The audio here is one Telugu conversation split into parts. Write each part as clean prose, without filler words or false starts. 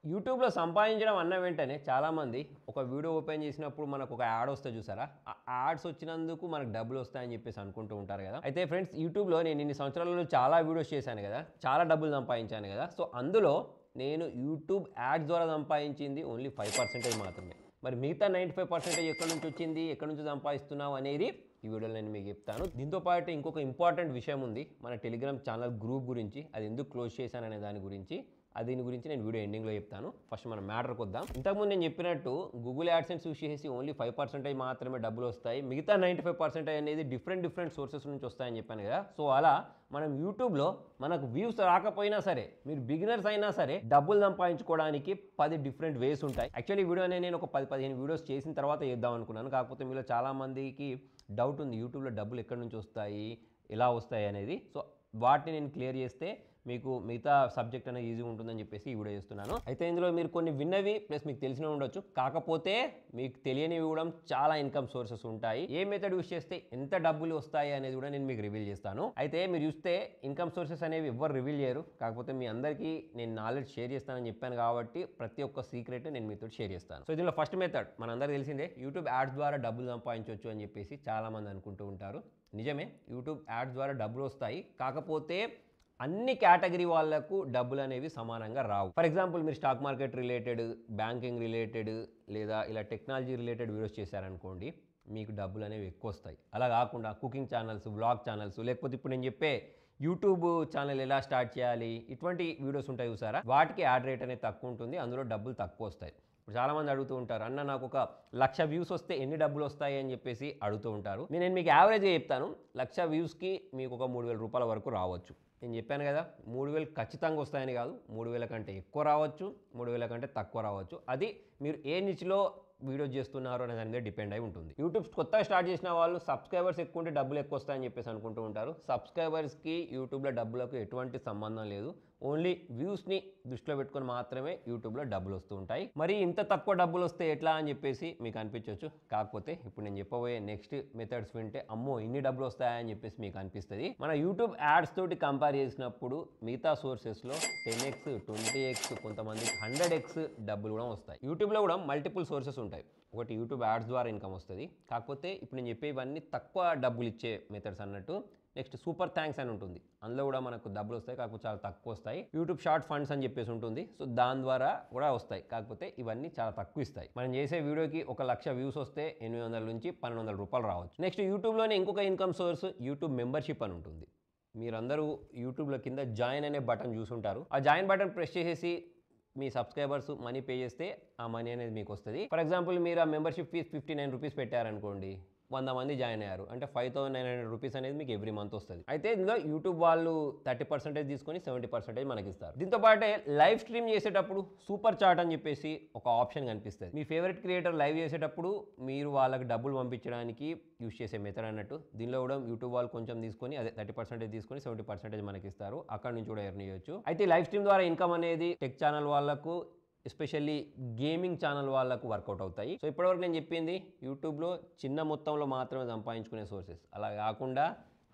యూట్యూబ్‌లో సంపాదించడం అన్న వెంటనే చాలామంది ఒక వీడియో ఓపెన్ చేసినప్పుడు మనకు ఒక యాడ్ వస్తది చూసారా? ఆ యాడ్స్ వచ్చినందుకు మనకు డబ్బులొస్తాయని చెప్పేసి అనుకుంటూ ఉంటారు గదా! అయితే ఫ్రెండ్స్ యూట్యూబ్‌లో నేను ఇన్ని సంవత్సరాలలో చాలా వీడియోస్ చేశాను గదా! చాలా డబ్బులు సంపాదించాను గదా! సో, అందులో నేను యూట్యూబ్ యాడ్స్ ద్వారా సంపాదించింది ఓన్లీ 5% మాత్రమే. మరి మిగతా 95% ఎక్కడి నుంచి వచ్చింది? ఎక్కడి నుంచి సంపాదిస్తున్నావు అనేది ఈ వీడియోలో నేను మీకు చెప్తాను. దీంతో పాటు ఇంకొక ఇంపార్టెంట్ విషయం ఉంది. మన టెలిగ్రామ్ ఛానల్ గ్రూప్ గురించి. అది ఎందుకు క్లోజ్ చేశాననే దాని గురించి. దీని గురించి నేను వీడియో ఎండింగ్‌లో చెప్తాను. ఫస్ట్ మనం మ్యాటర్‌కి వద్దాం. ఇంతకుముందు నేను చెప్పినట్టు గూగుల్ యాడ్సెన్స్ యూజ్ చేసి ఓన్లీ 5% మాత్రమే డబ్బులొస్తాయి. మిగతా 95% అనేది డిఫరెంట్ సోర్సెస్ నుంచి వస్తాయని చెప్పాను కదా! సో, అలా మనం యూట్యూబ్‌లో మనకు వ్యూస్ రాకపోయినా సరే, మీరు బిగినర్స్ అయినా సరే డబ్బులు సంపాదించుకోవడానికి 10 డిఫరెంట్ వేస్ ఉంటాయి. యాక్చువల్లీ ఈ వీడియో అనేది నేను ఒక 10, 15 వీడియోస్ చేసిన తర్వాత చేద్దాం అనుకున్నాను. కాకపోతే మీలో చాలామందికి డౌట్ ఉంది. యూట్యూబ్‌లో డబ్బులు ఎక్కడి నుంచి వస్తాయి? ఎలా వస్తాయి అనేది. సో, వాటిని నేను క్లియర్ చేస్తే మీకు మిగతా సబ్జెక్ట్ అనేది ఈజీగా ఉంటుందని చెప్పేసి ఈ వీడియో చేస్తున్నాను. అయితే ఇందులో మీరు కొన్ని విన్నవి ప్లస్ మీకు తెలిసినవి ఉండొచ్చు. కాకపోతే మీకు తెలియనివి కూడా చాలా ఇన్కమ్ సోర్సెస్ ఉంటాయి. ఏ మెథడ్ యూస్ చేస్తే ఎంత డబ్బులు వస్తాయి అనేది కూడా నేను మీకు రివీల్ చేస్తాను. అయితే మీరు చూస్తే ఇన్కమ్ సోర్సెస్ అనేవి ఎవ్వరు రివీల్ చేయరు. కాకపోతే మీ అందరికీ నేను నాలెడ్జ్ షేర్ చేస్తానని చెప్పాను కాబట్టి ప్రతి ఒక్క సీక్రెట్ నేను మీతో షేర్ చేస్తాను. సో, దీనిలో ఫస్ట్ మెథడ్ మనందరికీ తెలిసిందే, యూట్యూబ్ యాడ్స్ ద్వారా డబ్బులు సంపాదించవచ్చు అని చెప్పేసి చాలామంది అనుకుంటూ ఉంటారు. నిజమే, యూట్యూబ్ యాడ్స్ ద్వారా డబ్బులు వస్తాయి. కాకపోతే అన్ని కేటగిరీ వాళ్ళకు డబ్బులు అనేవి సమానంగా రావు. ఫర్ ఎగ్జాంపుల్ మీరు stock market related, banking related లేదా ఇలా టెక్నాలజీ రిలేటెడ్ వీడియోస్ చేశారనుకోండి, మీకు డబ్బులు అనేవి ఎక్కువ వస్తాయి. అలా కాకుండా కుకింగ్ ఛానల్స్, వ్లాగ్ ఛానల్స్ లేకపోతే ఇప్పుడు నేను చెప్పే యూట్యూబ్ ఛానల్ ఎలా స్టార్ట్ చేయాలి, ఇటువంటి వీడియోస్ ఉంటాయి చూసారా, వాటికి యాడ్ రేట్ అనేది తక్కువ ఉంటుంది. అందులో డబ్బులు తక్కువ వస్తాయి. ఇప్పుడు చాలామంది అడుగుతూ ఉంటారు, అన్న నాకు ఒక 1,00,000 వ్యూస్ వస్తే ఎన్ని డబ్బులు వస్తాయి అని చెప్పేసి అడుగుతూ ఉంటారు. నేను మీకు యావరేజ్గా చెప్తాను. 1,00,000 వ్యూస్కి మీకు ఒక 3,000 రూపాయల వరకు రావచ్చు. నేను చెప్పాను కదా, 3,000 ఖచ్చితంగా వస్తాయని కాదు, 3,000 కంటే ఎక్కువ రావచ్చు, 3,000 కంటే తక్కువ రావచ్చు. అది మీరు ఏ నిచ్లో వీడియో చేస్తున్నారు అనే దాని మీద డిపెండ్ అయి ఉంటుంది. యూట్యూబ్ కొత్తగా స్టార్ట్ చేసిన వాళ్ళు సబ్స్క్రైబర్స్ ఎక్కువ ఉంటే డబ్బులు ఎక్కువ వస్తాయని చెప్పేసి అనుకుంటూ ఉంటారు. సబ్స్క్రైబర్స్కి యూట్యూబ్లో డబ్బులకు ఎటువంటి సంబంధం లేదు. ఓన్లీ వ్యూస్ని దృష్టిలో పెట్టుకొని మాత్రమే యూట్యూబ్లో డబ్బులు వస్తూ ఉంటాయి. మరి ఇంత తక్కువ డబ్బులు వస్తే ఎట్లా అని చెప్పేసి మీకు అనిపించవచ్చు. కాకపోతే ఇప్పుడు నేను చెప్పబోయే నెక్స్ట్ మెథడ్స్ వింటే అమ్మో ఇన్ని డబ్బులు వస్తాయని చెప్పేసి మీకు అనిపిస్తుంది. మన యూట్యూబ్ యాడ్స్ తోటి కంపేర్ చేసినప్పుడు మిగతా సోర్సెస్లో 10x, 20x, కొంతమందికి 100x డబ్బులు కూడా వస్తాయి. యూట్యూబ్లో కూడా మల్టిపుల్ సోర్సెస్ ఉంటాయి. ఒకటి యూట్యూబ్ యాడ్స్ ద్వారా ఇన్కమ్ వస్తుంది. కాకపోతే ఇప్పుడు నేను చెప్పేవన్నీ తక్కువ డబ్బులు ఇచ్చే మెథడ్స్ అన్నట్టు. నెక్స్ట్ సూపర్ థ్యాంక్స్ అని ఉంటుంది. అందులో కూడా మనకు డబ్బులు వస్తాయి, కాకపోతే చాలా తక్కువ వస్తాయి. యూట్యూబ్ షార్ట్ ఫండ్స్ అని చెప్పేసి ఉంటుంది. సో, దాని ద్వారా కూడా వస్తాయి. కాకపోతే ఇవన్నీ చాలా తక్కువ ఇస్తాయి. మనం చేసే వీడియోకి 1,00,000 వ్యూస్ వస్తే 800 నుంచి 1,200 రూపాయలు రావచ్చు. నెక్స్ట్ యూట్యూబ్లోనే ఇంకొక ఇన్కమ్ సోర్స్ యూట్యూబ్ మెంబర్షిప్ అని ఉంటుంది. మీరందరూ యూట్యూబ్లో కింద జాయిన్ అనే బటన్ చూసుంటారు. ఆ జాయిన్ బటన్ ప్రెస్ చేసేసి మీ సబ్స్క్రైబర్స్ మనీ పే చేస్తే ఆ మనీ అనేది మీకు వస్తుంది. ఫర్ ఎగ్జాంపుల్ మీరు ఆ మెంబర్షిప్ ఫీజ్ 59 రూపీస్ పెట్టారనుకోండి, 100 మంది జాయిన్ అయ్యారు అంటే 5,900 రూపీస్ అనేది మీకు ఎవ్రీ మంత్ వస్తుంది. అయితే ఇందులో యూట్యూబ్ వాళ్ళు 30% తీసుకొని 70% మనకి ఇస్తారు. దీంతో పాటే లైవ్ స్ట్రీమ్ చేసేటప్పుడు సూపర్ చాట్ అని చెప్పేసి ఒక ఆప్షన్ కనిపిస్తుంది. మీ ఫేవరెట్ క్రియేటర్ లైవ్ చేసేటప్పుడు మీరు వాళ్ళకి డబ్బులు పంపించడానికి యూజ్ చేసే మెథడ్ అన్నట్టు. దీనిలో కూడా యూట్యూబ్ వాళ్ళు కొంచెం తీసుకొని అదే 30% తీసుకొని 70% మనకి ఇస్తారు. అక్కడ నుంచి కూడా ఎర్న్ చేయొచ్చు. అయితే లైవ్ స్ట్రీమ్ ద్వారా ఇన్కమ్ అనేది టెక్ ఛానల్ వాళ్ళకు, ఎస్పెషల్లీ గేమింగ్ ఛానల్ వాళ్ళకు వర్కౌట్ అవుతాయి. సో, ఇప్పటివరకు నేను చెప్పింది యూట్యూబ్లో చిన్న మొత్తంలో మాత్రమే సంపాదించుకునే సోర్సెస్. అలా కాకుండా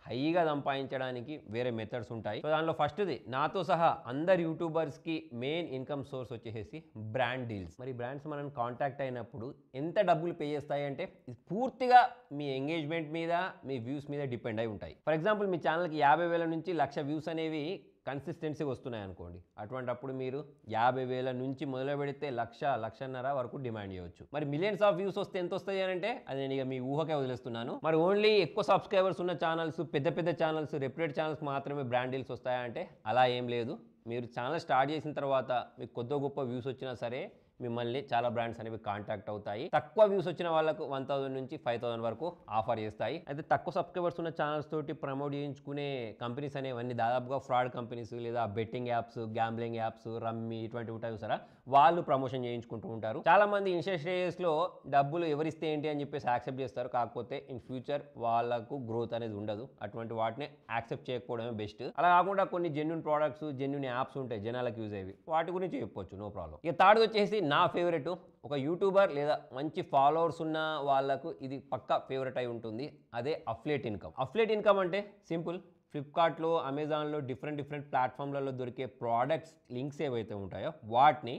హైగా సంపాదించడానికి వేరే మెథడ్స్ ఉంటాయి. సో, దానిలో ఫస్ట్ది నాతో సహా అందరు యూట్యూబర్స్కి మెయిన్ ఇన్కమ్ సోర్స్ వచ్చేసి బ్రాండ్ డీల్స్. మరి బ్రాండ్స్ మనం కాంటాక్ట్ అయినప్పుడు ఎంత డబ్బులు పే చేస్తాయి అంటే ఇది పూర్తిగా మీ ఎంగేజ్మెంట్ మీద, మీ వ్యూస్ మీద డిపెండ్ అయి ఉంటాయి. ఫర్ ఎగ్జాంపుల్ మీ ఛానల్కి 50,000 నుంచి 1,00,000 వ్యూస్ అనేవి కన్సిస్టెన్సీగా వస్తున్నాయి అనుకోండి. అటువంటప్పుడు మీరు 50,000 నుంచి మొదలు పెడితే 1,00,000, 1,50,000 వరకు డిమాండ్ చేయవచ్చు. మరి మిలియన్స్ ఆఫ్ వ్యూస్ వస్తే ఎంత వస్తాయి అంటే అది నేను ఇక మీ ఊహకే వదిలేస్తున్నాను. మరి ఓన్లీ ఎక్కువ సబ్స్క్రైబర్స్ ఉన్న ఛానల్స్, పెద్ద ఛానల్స్, రెప్యూటెడ్ ఛానల్స్ మాత్రమే బ్రాండ్ డీల్స్ వస్తాయా అంటే అలా ఏం లేదు. మీరు ఛానల్ స్టార్ట్ చేసిన తర్వాత మీకు కొద్ది గొప్ప వ్యూస్ వచ్చినా సరే మిమ్మల్ని చాలా బ్రాండ్స్ అనేవి కాంటాక్ట్ అవుతాయి. తక్కువ వ్యూస్ వచ్చిన వాళ్ళకు 1,000 నుంచి 5,000 వరకు ఆఫర్ చేస్తాయి. అయితే తక్కువ సబ్స్క్రైబర్స్ ఉన్న ఛానల్స్ తోటి ప్రమోట్ చేయించుకునే కంపెనీస్ అనేవన్నీ దాదాపుగా ఫ్రాడ్ కంపెనీస్ లేదా betting apps, gambling apps, rummy ఇటువంటివి ఉంటాయి చూసారా, వాళ్ళు ప్రమోషన్ చేయించుకుంటూ ఉంటారు. చాలా మంది ఇనిషియల్ స్టేజెస్లో డబ్బులు ఎవరిస్తే ఏంటి అని చెప్పేసి యాక్సెప్ట్ చేస్తారు. కాకపోతే ఇన్ ఫ్యూచర్ వాళ్ళకు గ్రోత్ అనేది ఉండదు. అటువంటి వాటిని యాక్సెప్ట్ చేయకపోవడమే బెస్ట్. అలా కాకుండా కొన్ని జెన్యూన్ ప్రోడక్ట్స్, జెన్యూన్ యాప్స్ ఉంటాయి జనాలకు యూజ్ అయ్యేవి, వాటి గురించి చెప్పొచ్చు, నో ప్రాబ్లం. ఇక థర్డ్ వచ్చేసి నా ఫేవరెట్, ఒక యూట్యూబర్ లేదా మంచి ఫాలోవర్స్ ఉన్న వాళ్ళకు ఇది పక్కా ఫేవరెట్ అయి ఉంటుంది. అదే అఫిలియేట్ ఇన్కమ్. అఫిలియేట్ ఇన్కమ్ అంటే సింపుల్. ఫ్లిప్కార్ట్లో, అమెజాన్లో డిఫరెంట్ ప్లాట్ఫామ్లలో దొరికే ప్రోడక్ట్స్ లింక్స్ ఏవైతే ఉంటాయో వాటిని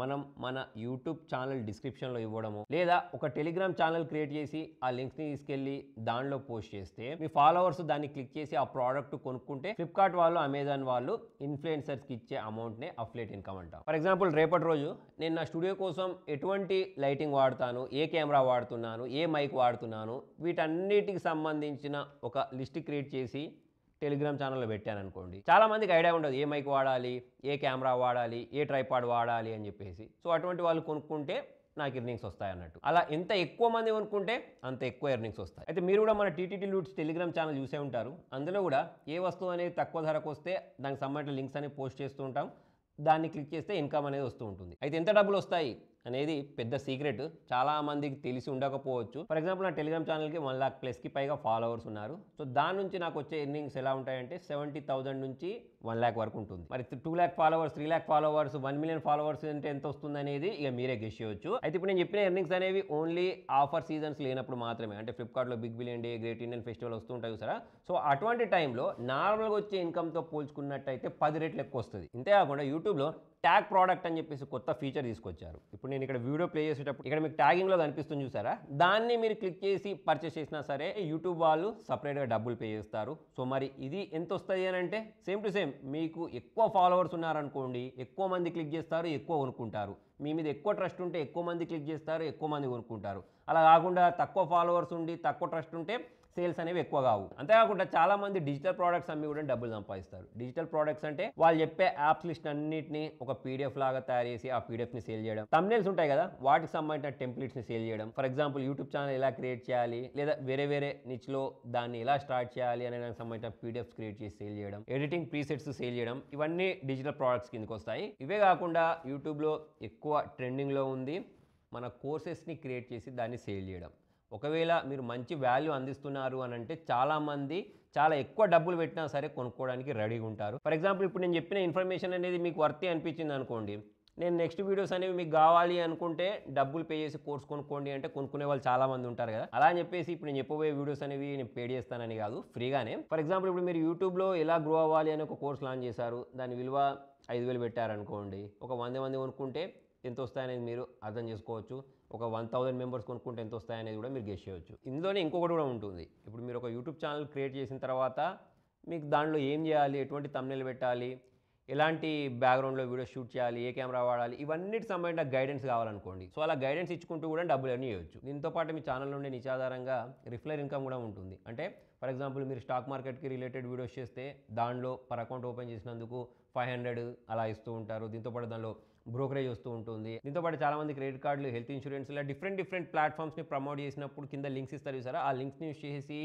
మనం మన యూట్యూబ్ ఛానల్ డిస్క్రిప్షన్లో ఇవ్వడము, లేదా ఒక టెలిగ్రామ్ ఛానల్ క్రియేట్ చేసి ఆ లింక్స్ని తీసుకెళ్ళి దానిలో పోస్ట్ చేస్తే మీ ఫాలోవర్స్ దాన్ని క్లిక్ చేసి ఆ ప్రోడక్ట్ కొనుక్కుంటే ఫ్లిప్కార్ట్ వాళ్ళు, అమెజాన్ వాళ్ళు ఇన్ఫ్లుయెన్సర్స్కి ఇచ్చే అమౌంట్నే అఫిలియేట్ ఇన్కమ్ అంటాం. ఫర్ ఎగ్జాంపుల్ రేపటి రోజు నేను నా స్టూడియో కోసం ఎటువంటి లైటింగ్ వాడతాను, ఏ కెమెరా వాడుతున్నాను, ఏ మైక్ వాడుతున్నాను, వీటన్నిటికి సంబంధించిన ఒక లిస్ట్ క్రియేట్ చేసి టెలిగ్రామ్ ఛానల్లో పెట్టాను అనుకోండి, చాలా మందికి ఐడియా ఉండదు ఏ మైక్ వాడాలి, ఏ కెమెరా వాడాలి, ఏ ట్రైపాడ్ వాడాలి అని చెప్పేసి. సో అటువంటి వాళ్ళు కొనుక్కుంటే నాకు ఎర్నింగ్స్ వస్తాయి అన్నట్టు. అలా ఎంత ఎక్కువ మంది కొనుక్కుంటే అంత ఎక్కువ ఎర్నింగ్స్ వస్తాయి. అయితే మీరు కూడా మన టీటీటీ లూట్స్ టెలిగ్రామ్ ఛానల్ చూసే ఉంటారు. అందులో కూడా ఏ వస్తువు అనేది తక్కువ ధరకు వస్తే దానికి సంబంధించిన లింక్స్ అనేవి పోస్ట్ చేస్తూ ఉంటాం. దాన్ని క్లిక్ చేస్తే ఇన్కమ్ అనేది వస్తూ ఉంటుంది. అయితే ఎంత డబ్బులు వస్తాయి అనేది పెద్ద సీక్రెట్, చాలా మందికి తెలిసి ఉండకపోవచ్చు. ఫర్ ఎగ్జాంపుల్ నా టెలిగ్రామ్ ఛానల్కి 1,00,000+ పైగా ఫాలోవర్స్ ఉన్నారు. సో దాని నుంచి నాకు వచ్చే ఎర్నింగ్స్ ఎలా ఉంటాయంటే 70,000 నుంచి 1,00,000 వరకు ఉంటుంది. మరి 2,00,000 ఫాలోవర్స్, 3,00,000 ఫాలోవర్స్, 1 మిలియన్ ఫాలోవర్స్ అంటే ఎంత వస్తుంది అనేది ఇక మీరే గెస్ చేయొచ్చు. అయితే ఇప్పుడు నేను చెప్పిన ఎర్నింగ్స్ అనేవి ఓన్లీ ఆఫర్ సీజన్స్ లేనప్పుడు మాత్రమే. అంటే ఫ్లిప్కార్ట్లో big billion day, great Indian festival వస్తూ ఉంటాయి చూసారా. సో అటువంటి టైంలో నార్మల్గా వచ్చే ఇన్కమ్తో పోల్చుకున్నట్టయితే 10 రెట్లు ఎక్కువ వస్తుంది. ఇంతేకాకుండా యూట్యూబ్లో ట్యాగ్ ప్రోడక్ట్ అని చెప్పేసి కొత్త ఫీచర్ తీసుకొచ్చారు. ఇప్పుడు నేను ఇక్కడ వీడియో ప్లే చేసేటప్పుడు ఇక్కడ మీకు ట్యాగింగ్లో కనిపిస్తుంది చూసారా, దాన్ని మీరు క్లిక్ చేసి పర్చేస్ చేసినా సరే యూట్యూబ్ వాళ్ళు సపరేట్గా డబ్బులు పే చేస్తారు. సో మరి ఇది ఎంత వస్తుంది అని అంటే సేమ్ టు సేమ్ మీకు ఎక్కువ ఫాలోవర్స్ ఉన్నారనుకోండి, ఎక్కువ మంది క్లిక్ చేస్తారు, ఎక్కువ కొనుక్కుంటారు. మీ మీద ఎక్కువ ట్రస్ట్ ఉంటే ఎక్కువ మంది క్లిక్ చేస్తారు, ఎక్కువ మంది కొనుక్కుంటారు. అలా కాకుండా తక్కువ ఫాలోవర్స్ ఉండి తక్కువ ట్రస్ట్ ఉంటే సేల్స్ అనేవి ఎక్కువ కావు. అంతేకాకుండా చాలా మంది డిజిటల్ ప్రోడక్ట్స్ అమ్మి కూడా డబ్బులు సంపాదిస్తారు. డిజిటల్ ప్రోడక్ట్స్ అంటే వాళ్ళు చెప్పే యాప్స్ లిస్ట్ అన్నింటినీ ఒక పీడిఎఫ్ లాగా తయారు చేసి ఆ పీడిఎఫ్ని సేల్ చేయడం, థంబ్నెయిల్స్ ఉంటాయి కదా వాటికి సంబంధించిన టెంప్లెట్స్ని సేల్ చేయడం. ఫర్ ఎగ్జాంపుల్ యూట్యూబ్ ఛానల్ ఎలా క్రియేట్ చేయాలి, లేదా వేరే నిచ్లో దాన్ని ఎలా స్టార్ట్ చేయాలి అనే దానికి సంబంధించిన పీడిఎఫ్స్ క్రియేట్ చేసి సేల్ చేయడం, ఎడిటింగ్ ప్రీసెట్స్ సేల్ చేయడం, ఇవన్నీ డిజిటల్ ప్రోడక్ట్స్ కిందకి వస్తాయి. ఇవే కాకుండా యూట్యూబ్లో ఎక్కువ ట్రెండింగ్లో ఉంది మన కోర్సెస్ని క్రియేట్ చేసి దాన్ని సేల్ చేయడం. ఒకవేళ మీరు మంచి వాల్యూ అందిస్తున్నారు అని అంటే చాలామంది చాలా ఎక్కువ డబ్బులు పెట్టినా సరే కొనుక్కోవడానికి రెడీగా ఉంటారు. ఫర్ ఎగ్జాంపుల్ ఇప్పుడు నేను చెప్పిన ఇన్ఫర్మేషన్ అనేది మీకు వర్తి అనిపించింది అనుకోండి, నేను నెక్స్ట్ వీడియోస్ అనేవి మీకు కావాలి అనుకుంటే డబ్బులు పే చేసి కోర్స్ కొనుక్కోండి అంటే కొనుక్కునే వాళ్ళు చాలామంది ఉంటారు కదా. అలా అని చెప్పేసి ఇప్పుడు నేను చెప్పబోయే వీడియోస్ అనేవి నేను పే చేస్తానని కాదు, ఫ్రీగానే. ఫర్ ఎగ్జాంపుల్ ఇప్పుడు మీరు యూట్యూబ్లో ఎలా గ్రో అవ్వాలి అని ఒక కోర్స్ లాంచ్ చేశారు, దాని విలువ 5,000 పెట్టారనుకోండి, ఒక 100 మంది కొనుక్కుంటే ఎంత వస్తాయనేది మీరు అర్థం చేసుకోవచ్చు. ఒక 1,000 మెంబర్స్ కొనుక్కుంటే ఎంత వస్తాయనేది కూడా మీరు గెస్ చేయవచ్చు. ఇందులోనే ఇంకొకటి కూడా ఉంటుంది. ఇప్పుడు మీరు ఒక యూట్యూబ్ ఛానల్ క్రియేట్ చేసిన తర్వాత మీకు దానిలో ఏం చేయాలి, ఎటువంటి థంబ్నెయిల్ పెట్టాలి, ఎలాంటి బ్యాక్గ్రౌండ్లో వీడియో షూట్ చేయాలి, ఏ కెమెరా వాడాలి, ఇవన్నిటి సంబంధించిన గైడెన్స్ కావాలనుకోండి. సో అలా గైడెన్స్ ఇచ్చుకుంటూ కూడా డబ్బులు ఎర్న్ చేయొచ్చు. దీంతో పాటు మీ ఛానల్ నుండి నిత్యాధారంగా రిఫ్లర్ ఇన్కమ్ కూడా ఉంటుంది. అంటే ఫర్ ఎగ్జాంపుల్ మీరు స్టాక్ మార్కెట్కి రిలేటెడ్ వీడియోస్ చేస్తే దానిలో పర్ అకౌంట్ ఓపెన్ చేసినందుకు 500 అలా ఇస్తూ ఉంటారు. దీంతోపాటు దానిలో బ్రోకరేజ్ వస్తూ ఉంటుంది. దీంతోపాటు చాలామంది క్రెడిట్ కార్డులు, హెల్త్ ఇన్సూరెన్స్ ఇలా డిఫరెంట్ ప్లాట్ఫామ్స్ని ప్రమోట్ చేసినప్పుడు కింద లింక్స్ ఇస్తారు చూసారా, ఆ లింక్స్ని యూస్ చేసి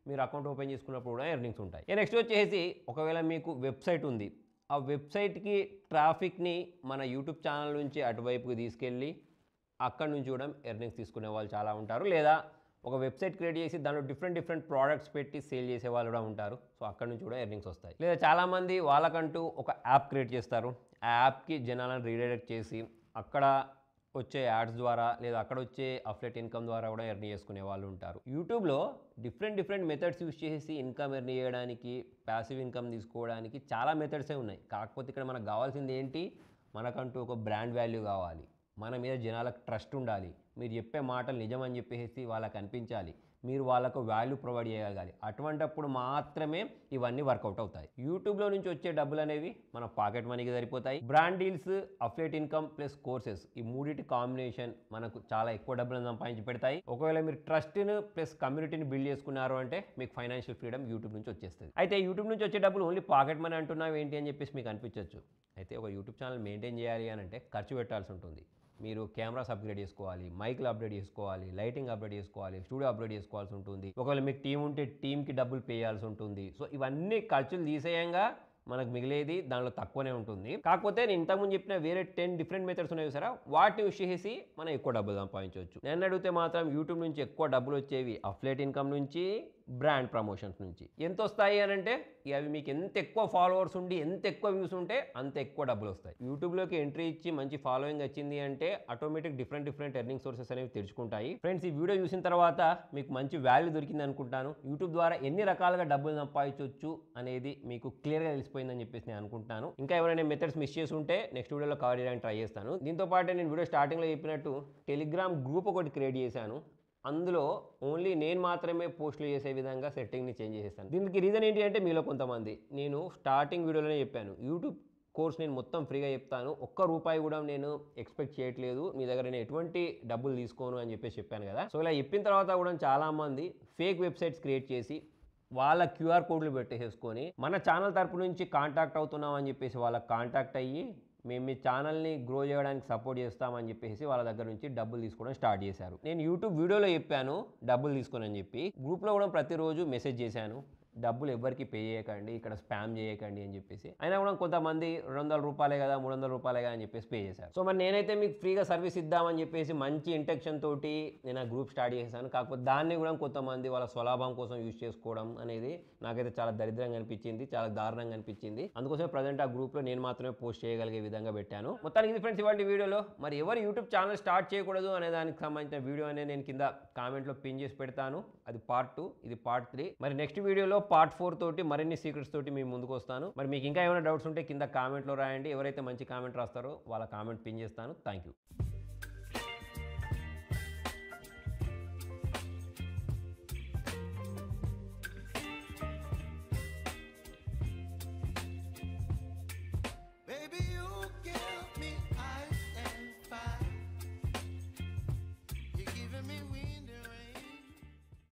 మీరు అకౌంట్ ఓపెన్ చేసుకున్నప్పుడు కూడా ఎర్నింగ్స్ ఉంటాయి. నెక్స్ట్ వచ్చేసి ఒకవేళ మీకు వెబ్సైట్ ఉంది, ఆ వెబ్సైట్కి ట్రాఫిక్ని మన యూట్యూబ్ ఛానల్ నుంచి అటువైపుకి తీసుకెళ్ళి అక్కడ నుంచి కూడా ఎర్నింగ్స్ తీసుకునే వాళ్ళు చాలా ఉంటారు. లేదా ఒక వెబ్సైట్ క్రియేట్ చేసి దానిలో డిఫరెంట్ ప్రోడక్ట్స్ పెట్టి సేల్ చేసే వాళ్ళు కూడా ఉంటారు. సో అక్కడ నుంచి కూడా ఎర్నింగ్స్ వస్తాయి. లేదా చాలామంది వాళ్ళకంటూ ఒక యాప్ క్రియేట్ చేస్తారు. ఆ యాప్కి జనాలను రీడైరెక్ట్ చేసి అక్కడ వచ్చే యాడ్స్ ద్వారా లేదా అక్కడ వచ్చే అఫిలియేట్ ఇన్కమ్ ద్వారా కూడా ఎర్న్ చేసుకునే వాళ్ళు ఉంటారు. యూట్యూబ్లో డిఫరెంట్ మెథడ్స్ యూస్ చేసి ఇన్కమ్ ఎర్న్ చేయడానికి, ప్యాసివ్ ఇన్కమ్ తీసుకోవడానికి చాలా మెథడ్సే ఉన్నాయి. కాకపోతే ఇక్కడ మనకు కావాల్సింది ఏంటి, మనకంటూ ఒక బ్రాండ్ వాల్యూ కావాలి, మన మీద జనాలకు ట్రస్ట్ ఉండాలి, మీరు చెప్పే మాటలు నిజమని చెప్పేసి వాళ్ళకి అనిపించాలి, మీరు వాళ్ళకు వాల్యూ ప్రొవైడ్ చేయగలగాలి. అటువంటప్పుడు మాత్రమే ఇవన్నీ వర్కౌట్ అవుతాయి. యూట్యూబ్లో నుంచి వచ్చే డబ్బులు అనేవి మన పాకెట్ మనీకి సరిపోతాయి. Brand deals, affiliate income plus courses, ఈ మూడింటి కాంబినేషన్ మనకు చాలా ఎక్కువ డబ్బులను సంపాదించి పెడతాయి. ఒకవేళ మీరు ట్రస్ట్ని ప్లస్ కమ్యూనిటీని బిల్డ్ చేసుకున్నారు అంటే మీకు ఫైనాన్షియల్ ఫ్రీడమ్ యూట్యూబ్ నుంచి వచ్చేస్తుంది. అయితే యూట్యూబ్ నుంచి వచ్చే డబ్బులు ఓన్లీ పాకెట్ మనీ అంటున్నావు ఏంటి అని చెప్పేసి మీకు అనిపించవచ్చు. అయితే ఒక యూట్యూబ్ ఛానల్ మెయింటైన్ చేయాలి అని అంటే ఖర్చు పెట్టాల్సి ఉంటుంది. మీరు కెమెరాస్ అప్గ్రేడ్ చేసుకోవాలి, మైక్లు అప్గ్రేడ్ చేసుకోవాలి, లైటింగ్ అప్గ్రేడ్ చేసుకోవాలి, స్టూడియో అప్గ్రేడ్ చేసుకోవాల్సి ఉంటుంది. ఒకవేళ మీకు టీం ఉంటే టీంకి డబ్బులు పే చేయాల్సి ఉంటుంది. సో ఇవన్నీ ఖర్చులు తీసేయంగా మనకు మిగిలేది దానిలో తక్కువనే ఉంటుంది. కాకపోతే నేను ఇంతకుముందు చెప్పిన వేరే 10 డిఫరెంట్ మెథడ్స్ ఉన్నాయి సరే, వాటిని యూస్ చేసి మనం ఎక్కువ డబ్బులు సంపాదించవచ్చు. నేను అడిగితే మాత్రం యూట్యూబ్ నుంచి ఎక్కువ డబ్బులు వచ్చేవి అఫిలియేట్ ఇన్కమ్ నుంచి, బ్రాండ్ ప్రమోషన్స్ నుంచి. ఎంత వస్తాయి అని అంటే అవి మీకు ఎంత ఎక్కువ ఫాలోవర్స్ ఉండి ఎంత ఎక్కువ వ్యూస్ ఉంటే అంత ఎక్కువ డబ్బులు వస్తాయి. యూట్యూబ్లోకి ఎంట్రీ ఇచ్చి మంచి ఫాలోయింగ్ వచ్చింది అంటే ఆటోమేటిక్ డిఫరెంట్ ఎర్నింగ్ సోర్సెస్ అనేవి తెరుచుకుంటాయి. ఫ్రెండ్స్, ఈ వీడియో చూసిన తర్వాత మీకు మంచి వాల్యూ దొరికింది అనుకుంటాను. యూట్యూబ్ ద్వారా ఎన్ని రకాలుగా డబ్బులు సంపాదించవచ్చు అనేది మీకు క్లియర్గా తెలిసిపోయిందని చెప్పేసి నేను అనుకుంటున్నాను. ఇంకా ఎవరైనా మెథడ్స్ మిస్ చేసి ఉంటే నెక్స్ట్ వీడియోలో కవర్ చేయడానికి ట్రై చేస్తాను. దీంతో పాటు నేను వీడియో స్టార్టింగ్లో చెప్పినట్టు టెలిగ్రామ్ గ్రూప్ ఒకటి క్రియేట్ చేశాను. అందులో ఓన్లీ నేను మాత్రమే పోస్టులు చేసే విధంగా సెట్టింగ్ని చేంజ్ చేసేస్తాను. దీనికి రీజన్ ఏంటి అంటే మీలో కొంతమంది, నేను స్టార్టింగ్ వీడియోలోనే చెప్పాను, యూట్యూబ్ కోర్స్ నేను మొత్తం ఫ్రీగా చెప్తాను, ఒక్క రూపాయి కూడా నేను ఎక్స్పెక్ట్ చేయట్లేదు, మీ దగ్గర నేను ఎటువంటి డబ్బులు తీసుకోను అని చెప్పాను కదా. సో ఇలా చెప్పిన తర్వాత కూడా చాలామంది ఫేక్ వెబ్సైట్స్ క్రియేట్ చేసి వాళ్ళ క్యూఆర్ కోడ్లు పెట్టేసుకొని మన ఛానల్ తరపు నుంచి కాంటాక్ట్ అవుతున్నాం అని చెప్పేసి వాళ్ళకి కాంటాక్ట్ అయ్యి మేము మీ ఛానల్ని గ్రో చేయడానికి సపోర్ట్ చేస్తామని చెప్పేసి వాళ్ళ దగ్గర నుంచి డబ్బులు తీసుకోవడం స్టార్ట్ చేశారు. నేను యూట్యూబ్ వీడియోలో చెప్పాను డబ్బులు తీసుకోనని చెప్పి, గ్రూప్లో కూడా ప్రతిరోజు మెసేజ్ చేశాను, డబ్బులు ఎవరికి పే చేయకండి, ఇక్కడ స్పామ్ చేయకండి అని చెప్పేసి. అయినా కూడా కొంతమంది 200 రూపాయలే కదా 300 రూపాయలే కదా అని చెప్పేసి పే చేశారు. సో మరి నేనైతే మీకు ఫ్రీగా సర్వీస్ ఇద్దామని చెప్పేసి మంచి ఇంటెన్షన్ తోటి నేను ఆ గ్రూప్ స్టార్ట్ చేశాను. కాకపోతే దాన్ని కూడా కొంతమంది వాళ్ళ స్వలాభం కోసం యూజ్ చేసుకోవడం అనేది నాకైతే చాలా దరిద్రంగా అనిపించింది, చాలా దారుణంగా అనిపించింది. అందుకోసమే ప్రజెంట్ ఆ గ్రూప్లో నేను మాత్రమే పోస్ట్ చేయగలిగే విధంగా పెట్టాను. మొత్తానికి ఇది ఫ్రెండ్స్ ఇవాళ వీడియోలో. మరి ఎవరు యూట్యూబ్ ఛానల్ స్టార్ట్ చేయకూడదు అనే దానికి సంబంధించిన వీడియో అనేది నేను కింద కామెంట్లో పిన్ చేసి పెడతాను. అది పార్ట్ 2, ఇది పార్ట్ 3. మరి నెక్స్ట్ వీడియోలో పార్ట్ 4 తోటి మరిన్ని సీక్రెట్స్ తోటి మీ ముందుకు వస్తాను. మరి మీకు ఇంకా ఏమైనా డౌట్స్ ఉంటే కింద కామెంట్లో రాయండి. ఎవరైతే మంచి కామెంట్ రాస్తారో వాళ్ళ కామెంట్ పిన్ చేస్తాను. Thank you.